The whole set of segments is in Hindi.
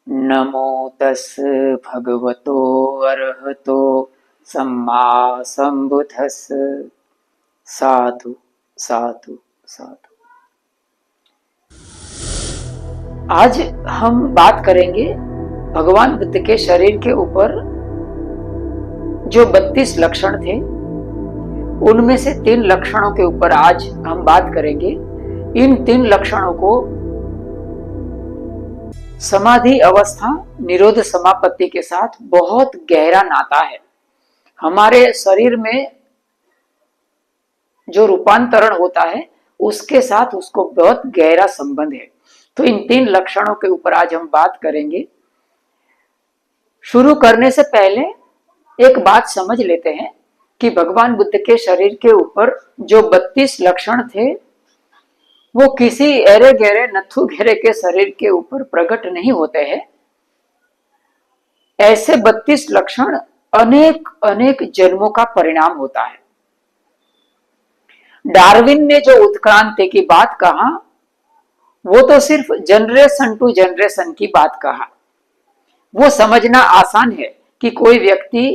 नमो तस् भगवतो अरहतो सम्मा संबुद्धस्। साधु साधु साधु। आज हम बात करेंगे भगवान बुद्ध के शरीर के ऊपर जो 32 लक्षण थे, उनमें से 3 लक्षणों के ऊपर आज हम बात करेंगे। इन 3 लक्षणों को समाधि अवस्था निरोध समापत्ति के साथ बहुत गहरा नाता है। हमारे शरीर में जो रूपांतरण होता है उसके साथ उसको बहुत गहरा संबंध है। तो इन 3 लक्षणों के ऊपर आज हम बात करेंगे। शुरू करने से पहले एक बात समझ लेते हैं कि भगवान बुद्ध के शरीर के ऊपर जो 32 लक्षण थे वो किसी एरे गहरे नथु घेरे के शरीर के ऊपर प्रकट नहीं होते हैं। ऐसे 32 लक्षण अनेक अनेक जन्मों का परिणाम होता है। डार्विन ने जो उत्क्रांति की बात कहा वो तो सिर्फ जनरेशन टू जनरेशन की बात कहा। वो समझना आसान है कि कोई व्यक्ति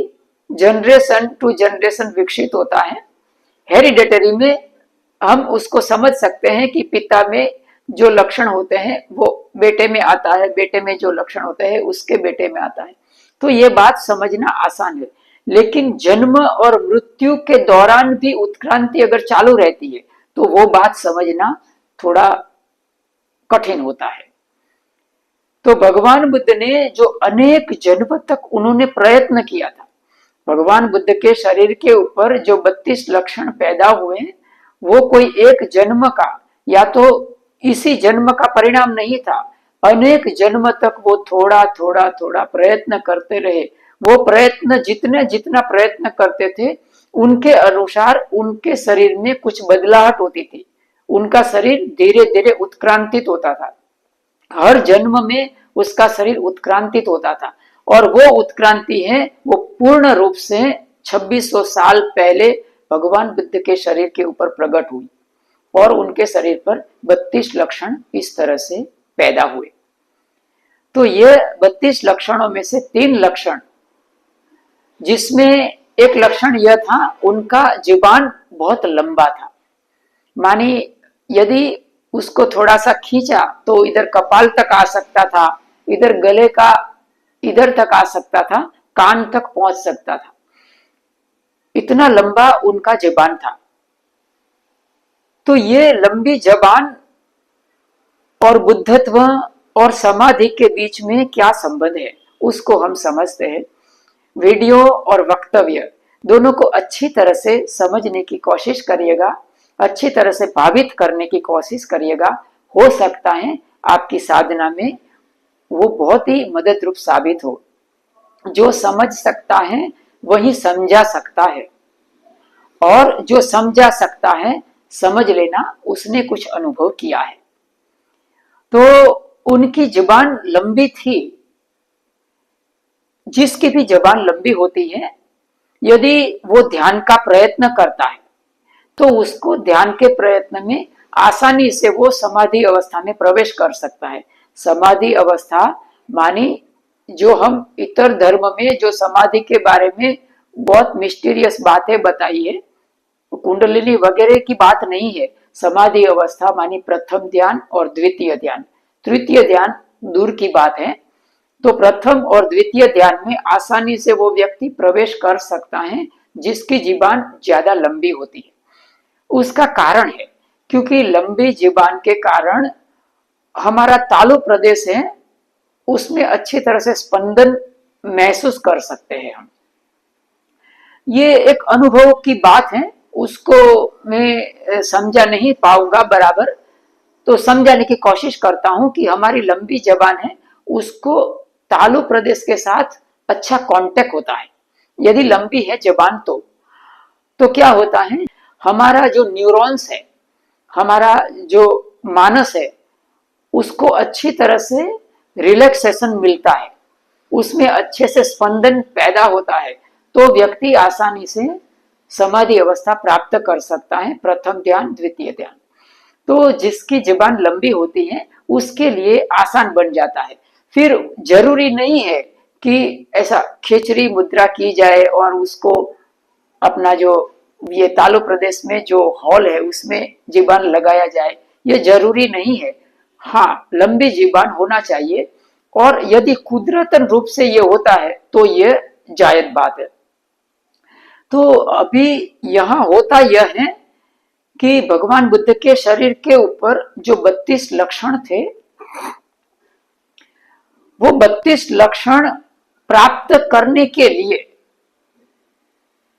जनरेशन टू जनरेशन विकसित होता है। हेरिडेटरी में हम उसको समझ सकते हैं कि पिता में जो लक्षण होते हैं वो बेटे में आता है, बेटे में जो लक्षण होते हैं उसके बेटे में आता है। तो ये बात समझना आसान है। लेकिन जन्म और मृत्यु के दौरान भी उत्क्रांति अगर चालू रहती है तो वो बात समझना थोड़ा कठिन होता है। तो भगवान बुद्ध ने जो अनेक जन्म तक उन्होंने प्रयत्न किया था, भगवान बुद्ध के शरीर के ऊपर जो 32 लक्षण पैदा हुए वो कोई एक जन्म का या तो इसी जन्म का परिणाम नहीं था। अनेक जन्म तक वो थोड़ा थोड़ा थोड़ा प्रयत्न करते रहे। वो प्रयत्न जितना प्रयत्न करते थे उनके अनुसार उनके शरीर में कुछ बदलाहट होती थी। उनका शरीर धीरे धीरे उत्क्रांतित होता था। हर जन्म में उसका शरीर उत्क्रांतित होता था और वो उत्क्रांति है वो पूर्ण रूप से 2600 साल पहले भगवान बुद्ध के शरीर के ऊपर प्रकट हुई और उनके शरीर पर 32 लक्षण इस तरह से पैदा हुए। तो ये 32 लक्षणों में से 3 लक्षण, जिसमें एक लक्षण यह था उनका जीवन बहुत लंबा था। मानी यदि उसको थोड़ा सा खींचा तो इधर कपाल तक आ सकता था, इधर गले का इधर तक आ सकता था, कान तक पहुंच सकता था। इतना लंबा उनका जबान था। तो ये लंबी जबान और बुद्धत्व और समाधि के बीच में क्या संबंध है उसको हम समझते हैं। वीडियो और वक्तव्य दोनों को अच्छी तरह से समझने की कोशिश करिएगा, अच्छी तरह से भावित करने की कोशिश करिएगा। हो सकता है आपकी साधना में वो बहुत ही मदद रूप साबित हो। जो समझ सकता है वही समझा सकता है, और जो समझा सकता है समझ लेना उसने कुछ अनुभव किया है। तो उनकी जुबान लंबी थी। जिसकी भी जुबान लंबी होती है, यदि वो ध्यान का प्रयत्न करता है तो उसको ध्यान के प्रयत्न में आसानी से वो समाधि अवस्था में प्रवेश कर सकता है। समाधि अवस्था मानी जो हम इतर धर्म में जो समाधि के बारे में बहुत मिस्टीरियस बातें बताई है, कुंडलिनी वगैरह की बात नहीं है। समाधि अवस्था मानी प्रथम ध्यान और द्वितीय ध्यान, तृतीय ध्यान दूर की बात है। तो प्रथम और द्वितीय ध्यान में आसानी से वो व्यक्ति प्रवेश कर सकता है जिसकी जीवान ज्यादा लंबी होती है। उसका कारण है क्योंकि लंबी जीवान के कारण हमारा तालु प्रदेश है उसमें अच्छी तरह से स्पंदन महसूस कर सकते हैं हम। ये एक अनुभव की बात है, उसको मैं समझा नहीं पाऊंगा बराबर, तो समझाने की कोशिश करता हूं कि हमारी लंबी जबान है उसको तालु प्रदेश के साथ अच्छा कांटेक्ट होता है। यदि लंबी है जबान तो क्या होता है, हमारा जो न्यूरॉन्स है, हमारा जो मानस है, उसको अच्छी तरह से रिलैक्सेशन मिलता है, उसमें अच्छे से स्पंदन पैदा होता है। तो व्यक्ति आसानी से समाधि अवस्था प्राप्त कर सकता है, प्रथम ध्यान द्वितीय ध्यान। तो जिसकी जुबान लंबी होती है उसके लिए आसान बन जाता है। फिर जरूरी नहीं है कि ऐसा खेचरी मुद्रा की जाए और उसको अपना जो ये तालु प्रदेश में जो हॉल है उसमें जीवान लगाया जाए, ये जरूरी नहीं है। हाँ, लंबी जीवान होना चाहिए और यदि कुदरतन रूप से ये होता है तो ये जायज बात है। तो अभी यहाँ होता यह है कि भगवान बुद्ध के शरीर के ऊपर जो 32 लक्षण थे, वो 32 लक्षण प्राप्त करने के लिए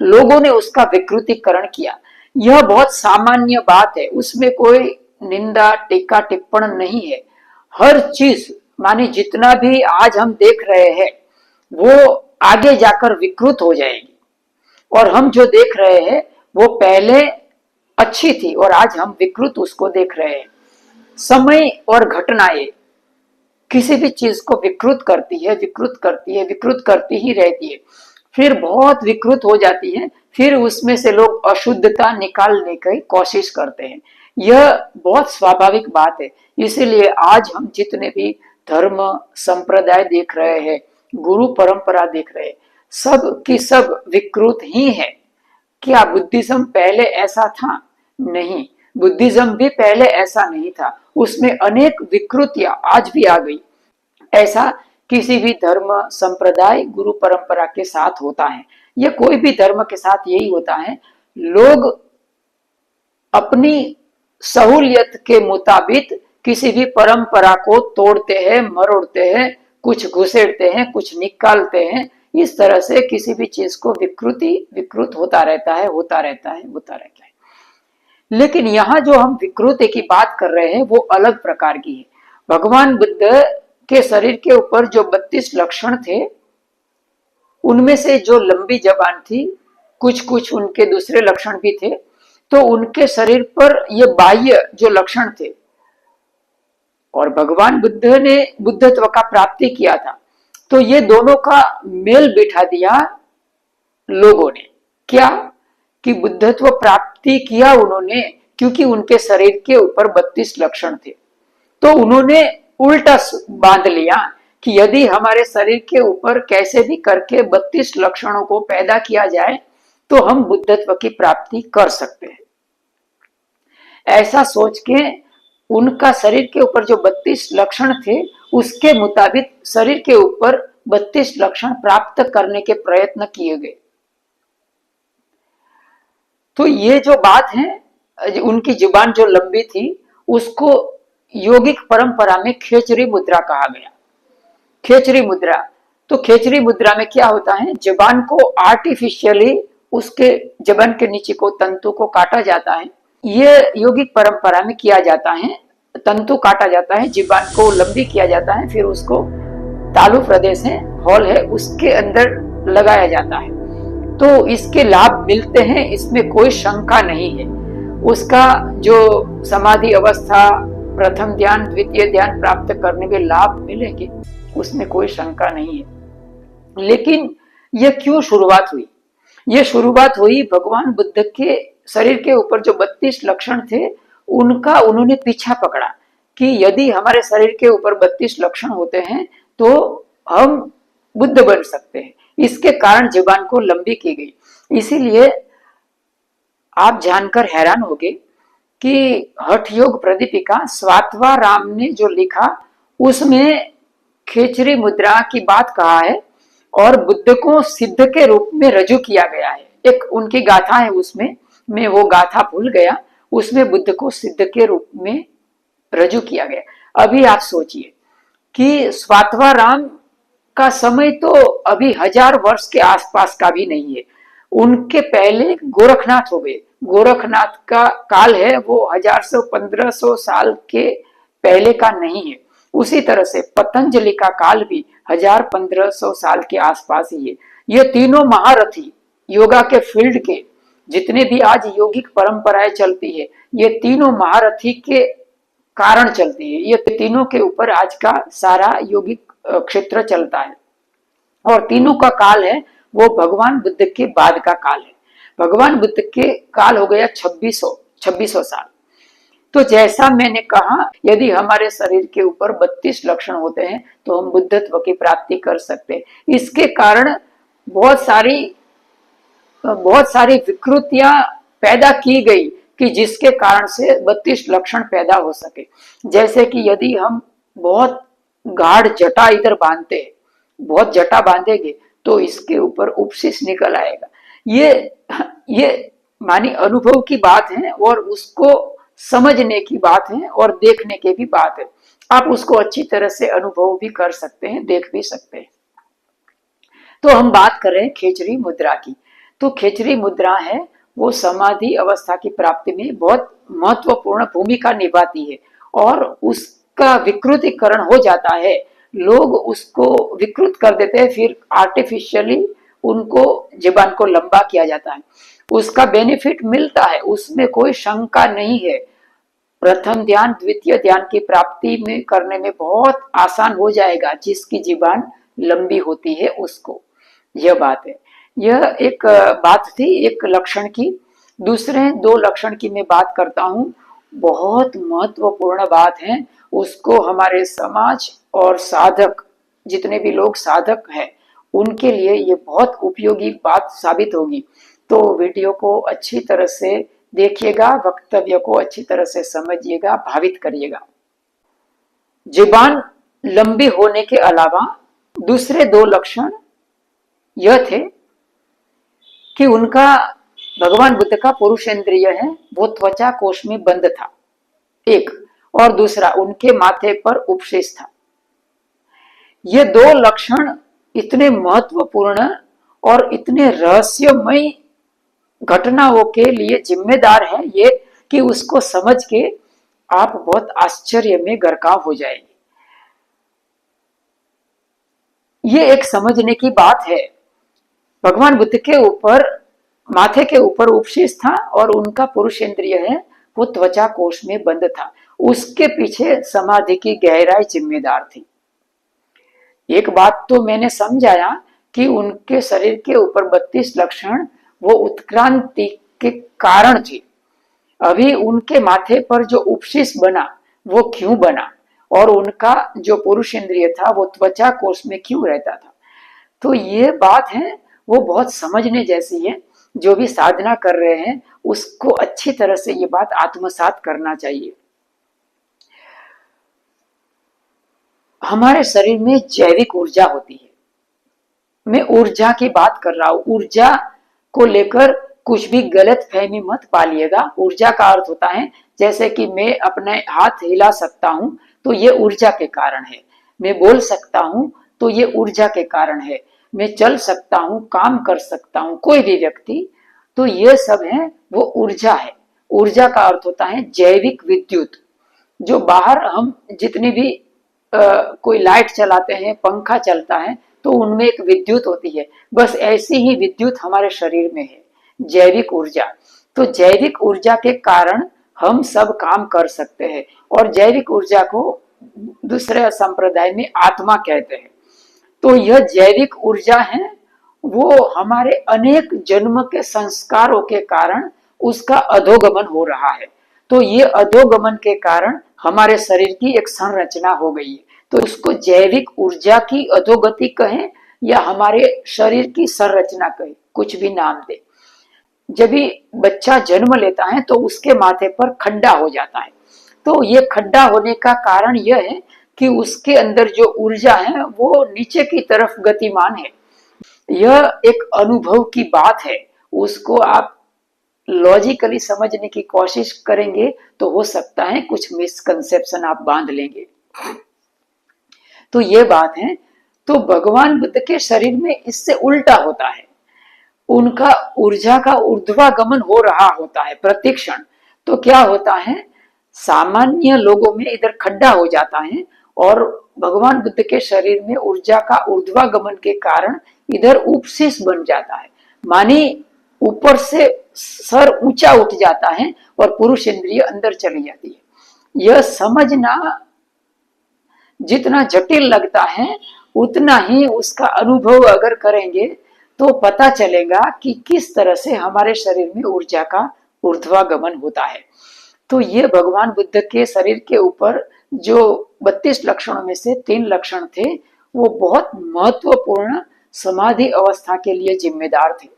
लोगों ने उसका विकृतीकरण किया। यह बहुत सामान्य बात है, उसमें कोई निंदा टीका टिप्पण नहीं है। हर चीज माने जितना भी आज हम देख रहे हैं वो आगे जाकर विकृत हो जाएगी, और हम जो देख रहे हैं वो पहले अच्छी थी और आज हम विकृत उसको देख रहे हैं। समय और घटनाएं किसी भी चीज को विकृत करती है, विकृत करती है, विकृत करती ही रहती है, फिर बहुत विकृत हो जाती है, फिर उसमें से लोग अशुद्धता निकालने की कोशिश करते हैं। यह बहुत स्वाभाविक बात है। इसीलिए आज हम जितने भी धर्म संप्रदाय देख रहे हैं, गुरु परंपरा देख रहे हैं, सब की सब विकृत ही है। क्या बुद्धिज्म पहले ऐसा था? नहीं, बुद्धिज्म भी पहले ऐसा नहीं था, उसमें अनेक विकृतियां आज भी आ गई। ऐसा किसी भी धर्म संप्रदाय गुरु परंपरा के साथ होता है, या कोई भी धर्म के साथ यही होता है। लोग अपनी सहूलियत के मुताबिक किसी भी परंपरा को तोड़ते हैं, मरोड़ते हैं, कुछ घुसेड़ते हैं, कुछ निकालते हैं। इस तरह से किसी भी चीज को विकृत होता रहता है, होता रहता है, होता रहता है। लेकिन यहाँ जो हम विकृति की बात कर रहे हैं वो अलग प्रकार की है। भगवान बुद्ध के शरीर के ऊपर जो 32 लक्षण थे, उनमें से जो लंबी जबान थी, कुछ कुछ उनके दूसरे लक्षण भी थे, तो उनके शरीर पर ये बाह्य जो लक्षण थे, और भगवान बुद्ध ने बुद्धत्व का प्राप्ति किया था, तो ये दोनों का मेल बिठा दिया लोगों ने। क्या कि बुद्धत्व प्राप्ति किया उन्होंने क्योंकि उनके शरीर के ऊपर 32 लक्षण थे, तो उन्होंने उल्टा बांध लिया कि यदि हमारे शरीर के ऊपर कैसे भी करके 32 लक्षणों को पैदा किया जाए तो हम बुद्धत्व की प्राप्ति कर सकते हैं। ऐसा सोच के उनका शरीर के ऊपर जो 32 लक्षण थे उसके मुताबिक शरीर के ऊपर 32 लक्षण प्राप्त करने के प्रयत्न किए गए। तो ये जो बात है, उनकी जुबान जो लंबी थी उसको योगिक परंपरा में खेचरी मुद्रा कहा गया। खेचरी मुद्रा, तो खेचरी मुद्रा में क्या होता है, जुबान को आर्टिफिशियली उसके जुबान के नीचे को तंतु को काटा जाता है। ये योगिक परंपरा में किया जाता है, तंतु काटा जाता है, जुबान को लंबी किया जाता है, फिर उसको तालु प्रदेश है, हॉल है, उसके अंदर लगाया जाता है। तो इसके लाभ मिलते हैं, इसमें कोई शंका नहीं है। उसका जो समाधि अवस्था, प्रथम ध्यान, द्वितीय ध्यान प्राप्त करने में लाभ मिलेंगे, उसमें कोई शंका नहीं है। लेकिन यह क्यों शुरुआत हुई? यह शुरुआत हुई भगवान बुद्ध के शरीर के ऊपर जो 32 लक्षण थे उनका उन्होंने पीछा पकड़ा कि यदि हमारे शरीर के ऊपर 32 लक्षण होते हैं तो हम बुद्ध बन सकते हैं। इसके कारण जुबान को लंबी की गई। इसीलिए आप जानकर हैरान होंगे कि हठ योग प्रदीपिका स्वात्वा राम ने जो लिखा उसमें खेचरी मुद्रा की बात कहा है और बुद्ध को सिद्ध के रूप में रजू किया गया है। एक उनकी गाथा है, उसमें मैं वो गाथा भूल गया, उसमें बुद्ध को सिद्ध के रूप में रजू किया गया। अभी आप सोचिए कि स्वात्वा राम का समय तो अभी 1000 वर्ष के आसपास का भी नहीं है। उनके पहले गोरखनाथ हो गए। गोरखनाथ का काल है वो 1000 से 1500 साल के पहले का नहीं है। उसी तरह से पतंजलि का काल भी 1000-1500 साल के आसपास ही है। ये तीनों महारथी योगा के फील्ड के जितने भी आज यौगिक परंपराएं चलती है, ये तीनों महारथी के कारण चलती है। ये तीनों के ऊपर आज का सारा यौगिक क्षेत्र चलता है और तीनों का काल है वो भगवान बुद्ध के बाद का काल है। भगवान बुद्ध के काल हो गया 2600 साल। तो जैसा मैंने कहा, यदि हमारे शरीर के ऊपर 32 लक्षण होते हैं तो हम बुद्धत्व की प्राप्ति कर सकते हैं। इसके कारण बहुत सारी विकृतियां पैदा की गई कि जिसके कारण से 32 लक्षण पैदा हो सके। जैसे कि यदि हम बहुत गाढ़ जटा इधर बांधते हैं, बहुत जटा बांधेंगे तो इसके ऊपर उपशिष्ट निकल आएगा। ये मानी अनुभव की बात है और उसको समझने की बात है और देखने की भी बात है। आप उसको अच्छी तरह से अनुभव भी कर सकते हैं, देख भी सकते हैं। तो हम बात कर रहे हैं खेचरी मुद्रा की। तो खेचरी मुद्रा है वो समाधि अवस्था की प्राप्ति में बहुत महत्वपूर्ण भूमिका निभाती है और उसका विकृतीकरण हो जाता है। लोग उसको विकृत कर देते हैं, फिर आर्टिफिशियली उनको जीवन को लंबा किया जाता है। उसका बेनिफिट मिलता है, उसमें कोई शंका नहीं है। प्रथम ध्यान द्वितीय ध्यान की प्राप्ति में करने में बहुत आसान हो जाएगा, जिसकी जीवन लंबी होती है उसको। यह बात है। यह एक बात थी एक लक्षण की। दूसरे 2 लक्षण की मैं बात करता हूँ, बहुत महत्वपूर्ण बात है। उसको हमारे समाज और साधक, जितने भी लोग साधक हैं, उनके लिए ये बहुत उपयोगी बात साबित होगी। तो वीडियो को अच्छी तरह से देखिएगा, वक्तव्य को अच्छी तरह से समझिएगा, भावित करिएगा। जीवन लंबी होने के अलावा दूसरे 2 लक्षण यह थे कि उनका भगवान बुद्ध का पुरुषेंद्रिय है वो त्वचा कोश में बंद था, एक, और दूसरा उनके माथे पर उपशेष था। ये 2 लक्षण इतने महत्वपूर्ण और इतने रहस्यमय घटनाओं के लिए जिम्मेदार है ये कि उसको समझ के आप बहुत आश्चर्य में गरकाव हो जाएंगे। ये एक समझने की बात है। भगवान बुद्ध के ऊपर माथे के ऊपर उपशीष था और उनका पुरुषेंद्रिय है वो त्वचा कोश में बंद था। उसके पीछे समाधि की गहराई जिम्मेदार थी। एक बात तो मैंने समझाया कि उनके शरीर के ऊपर 32 लक्षण वो उत्क्रांति के कारण थे। अभी उनके माथे पर जो उपशीष बना वो क्यों बना और उनका जो पुरुषेंद्रिय था वो त्वचा कोश में क्यों रहता था। तो ये बात है वो बहुत समझने जैसी है। जो भी साधना कर रहे हैं उसको अच्छी तरह से ये बात आत्मसात करना चाहिए। हमारे शरीर में जैविक ऊर्जा होती है। मैं ऊर्जा की बात कर रहा हूं। ऊर्जा को लेकर कुछ भी गलत फहमी मत पालिएगा। ऊर्जा का अर्थ होता है जैसे कि मैं अपने हाथ हिला सकता हूं तो ये ऊर्जा के कारण है। मैं बोल सकता हूं तो ये ऊर्जा के कारण है। मैं चल सकता हूं, काम कर सकता हूं, कोई भी व्यक्ति, तो ये सब है वो ऊर्जा है। ऊर्जा का अर्थ होता है जैविक विद्युत। जो बाहर हम जितनी भी कोई लाइट चलाते हैं, पंखा चलता है, तो उनमें एक विद्युत होती है। बस ऐसी ही विद्युत हमारे शरीर में है, जैविक ऊर्जा। तो जैविक ऊर्जा के कारण हम सब काम कर सकते हैं और जैविक ऊर्जा को दूसरे संप्रदाय में आत्मा कहते हैं। तो यह जैविक ऊर्जा है वो हमारे अनेक जन्म के संस्कारों के कारण उसका अधोगमन हो रहा है। तो ये अधोगमन के कारण हमारे शरीर की एक संरचना हो गई है। तो उसको जैविक ऊर्जा की अधोगति कहें या हमारे शरीर की संरचना कहें, कुछ भी नाम दे। जब भी बच्चा जन्म लेता है तो उसके माथे पर खड्डा हो जाता है। तो ये खड्डा होने का कारण यह है कि उसके अंदर जो ऊर्जा है वो नीचे की तरफ गतिमान है। यह एक अनुभव की बात है। उसको आप लॉजिकली समझने की कोशिश करेंगे तो हो सकता है कुछ मिसकंसेप्शन आप बांध लेंगे। तो ये बात है। तो भगवान बुद्ध के शरीर में इससे उल्टा होता है। उनका ऊर्जा का ऊर्ध्वागमन हो रहा होता है प्रतिक्षण। तो क्या होता है, सामान्य लोगों में इधर खड्डा हो जाता है और भगवान बुद्ध के शरीर में ऊर्जा का ऊर्ध्वागमन के कारण इधर उपशीष बन जाता है। मानी ऊपर से सर ऊंचा उठ जाता है और पुरुष इंद्रिय अंदर चली जाती है। यह समझना जितना जटिल लगता है उतना ही उसका अनुभव अगर करेंगे तो पता चलेगा कि किस तरह से हमारे शरीर में ऊर्जा का ऊर्ध्वागमन होता है। तो ये भगवान बुद्ध के शरीर के ऊपर जो 32 लक्षणों में से 3 लक्षण थे, वो बहुत महत्वपूर्ण समाधि अवस्था के लिए जिम्मेदार थे।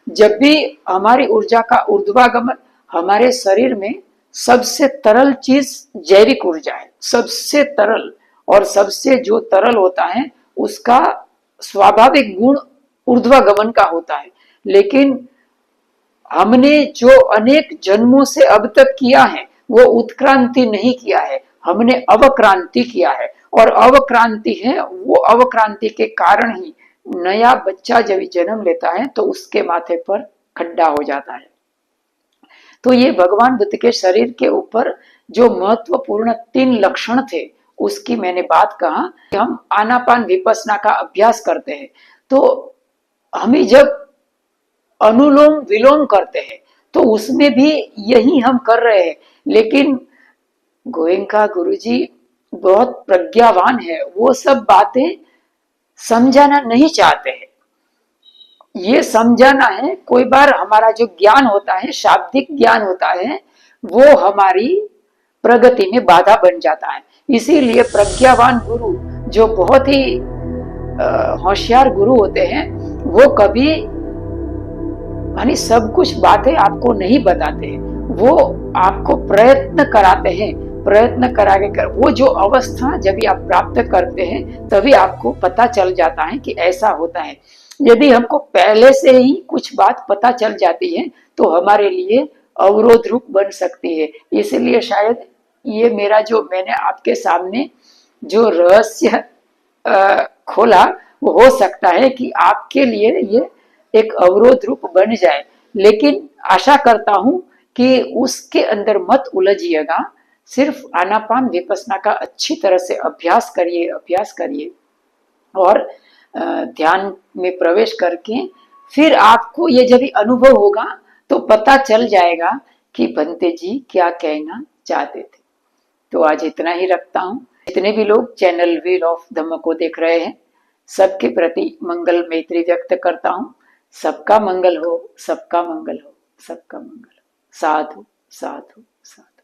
जब भी हमारी ऊर्जा का ऊर्ध्वागमन, हमारे शरीर में सबसे तरल चीज जैविक ऊर्जा है, सबसे तरल, और सबसे जो तरल होता है उसका स्वाभाविक गुण ऊर्ध्वागमन का होता है। लेकिन हमने जो अनेक जन्मों से अब तक किया है वो उत्क्रांति नहीं किया है, हमने अवक्रांति किया है। और अवक्रांति है, वो अवक्रांति के कारण ही नया बच्चा जब जन्म लेता है तो उसके माथे पर खड्डा हो जाता है। तो ये भगवान बुद्ध के शरीर के ऊपर जो महत्वपूर्ण 3 लक्षण थे उसकी मैंने बात कहा कि हम आनापान विपස්සना का अभ्यास करते हैं तो हमें जब अनुलोम विलोम करते हैं तो उसमें भी यही हम कर रहे हैं। लेकिन गोयंका गुरुजी बहुत प्रज्ञावान है, वो सब बातें समझाना नहीं चाहते हैं। ये समझाना है, कोई बार हमारा जो ज्ञान होता है, शाब्दिक ज्ञान होता है, वो हमारी प्रगति में बाधा बन जाता है। इसीलिए प्रज्ञावान गुरु जो बहुत ही होशियार गुरु होते हैं, वो कभी यानी सब कुछ बातें आपको नहीं बताते हैं, वो आपको प्रयत्न कराते हैं। प्रयत्न कराके कर वो जो अवस्था जब भी आप प्राप्त करते हैं तभी आपको पता चल जाता है कि ऐसा होता है। यदि हमको पहले से ही कुछ बात पता चल जाती है तो हमारे लिए अवरोध रूप बन सकती है। इसलिए शायद ये मेरा जो मैंने आपके सामने जो रहस्य खोला वो हो सकता है कि आपके लिए ये एक अवरोध रूप बन जाए। लेकिन आशा करता हूं कि उसके अंदर मत उलझिएगा, सिर्फ आनापान विपස්සना का अच्छी तरह से अभ्यास करिए और ध्यान में प्रवेश करके फिर आपको ये जब अनुभव होगा तो पता चल जाएगा कि बंते जी क्या कहना चाहते थे। तो आज इतना ही रखता हूँ। जितने भी लोग चैनल व्हील ऑफ धम्म को देख रहे हैं सबके प्रति मंगल मैत्री व्यक्त करता हूँ। सबका मंगल हो, सबका मंगल हो, सबका मंगल हो। साधु साधु साधु।